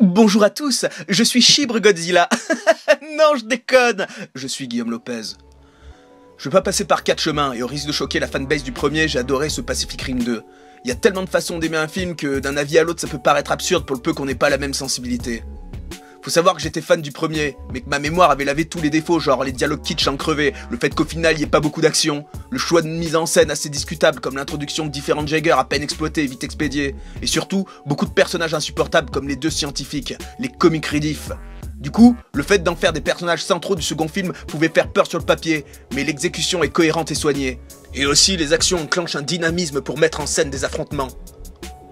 Bonjour à tous, je suis Chibre Godzilla. Non, je déconne. Je suis Guillaume Lopez. Je vais pas passer par 4 chemins, et au risque de choquer la fanbase du premier, j'ai adoré ce Pacific Rim 2. Il y a tellement de façons d'aimer un film que d'un avis à l'autre ça peut paraître absurde pour le peu qu'on n'ait pas la même sensibilité. Faut savoir que j'étais fan du premier, mais que ma mémoire avait lavé tous les défauts, genre les dialogues kitsch en crevé, le fait qu'au final il y ait pas beaucoup d'action, le choix de mise en scène assez discutable comme l'introduction de différents Jaegers à peine exploités et vite expédiés, et surtout beaucoup de personnages insupportables comme les deux scientifiques, les comic relief. Du coup, le fait d'en faire des personnages centraux du second film pouvait faire peur sur le papier, mais l'exécution est cohérente et soignée. Et aussi, les actions enclenchent un dynamisme pour mettre en scène des affrontements.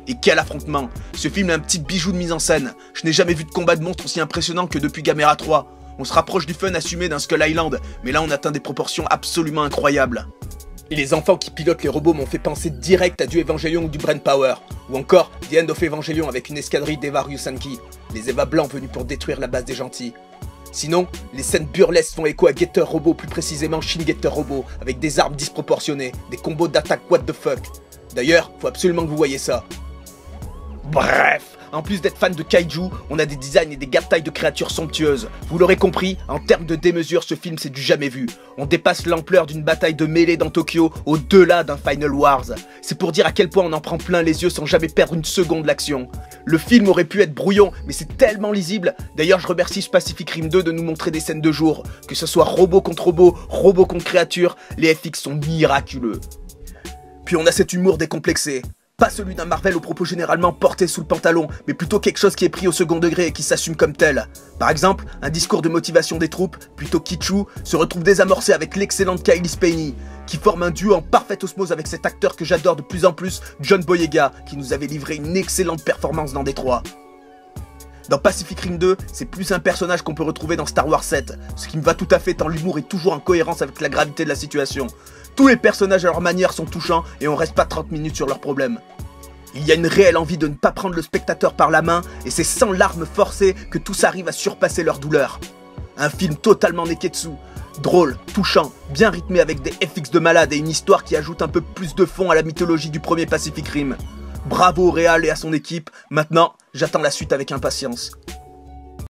Et quel affrontement! Ce film est un petit bijou de mise en scène. Je n'ai jamais vu de combat de monstres aussi impressionnant que depuis Gamera 3. On se rapproche du fun assumé d'un Skull Island, mais là on atteint des proportions absolument incroyables. Et les enfants qui pilotent les robots m'ont fait penser direct à du Evangelion ou du Brain Power, ou encore The End of Evangelion avec une escadrille d'Eva Ryusanki, les Eva blancs venus pour détruire la base des gentils. Sinon, les scènes burlesques font écho à Getter Robot, plus précisément Shin Getter Robot, avec des armes disproportionnées, des combos d'attaque what the fuck. D'ailleurs, faut absolument que vous voyez ça. Bref, en plus d'être fan de kaiju, on a des designs et des gap-tailles de créatures somptueuses. Vous l'aurez compris, en termes de démesure, ce film c'est du jamais vu. On dépasse l'ampleur d'une bataille de mêlée dans Tokyo au-delà d'un Final Wars. C'est pour dire à quel point on en prend plein les yeux sans jamais perdre une seconde l'action. Le film aurait pu être brouillon, mais c'est tellement lisible. D'ailleurs, je remercie Pacific Rim 2 de nous montrer des scènes de jour. Que ce soit robot contre créature, les FX sont miraculeux. Puis on a cet humour décomplexé. Pas celui d'un Marvel aux propos généralement portés sous le pantalon, mais plutôt quelque chose qui est pris au second degré et qui s'assume comme tel. Par exemple, un discours de motivation des troupes, plutôt kitschou, se retrouve désamorcé avec l'excellente Cailee Spaeny, qui forme un duo en parfaite osmose avec cet acteur que j'adore de plus en plus, John Boyega, qui nous avait livré une excellente performance dans Détroit. Dans Pacific Rim 2, c'est plus un personnage qu'on peut retrouver dans Star Wars 7, ce qui me va tout à fait tant l'humour est toujours en cohérence avec la gravité de la situation. Tous les personnages à leur manière sont touchants et on reste pas 30 minutes sur leurs problèmes. Il y a une réelle envie de ne pas prendre le spectateur par la main et c'est sans larmes forcées que tous arrivent à surpasser leur douleur. Un film totalement neketsu, drôle, touchant, bien rythmé avec des FX de malade et une histoire qui ajoute un peu plus de fond à la mythologie du premier Pacific Rim. Bravo au réal et à son équipe, maintenant j'attends la suite avec impatience.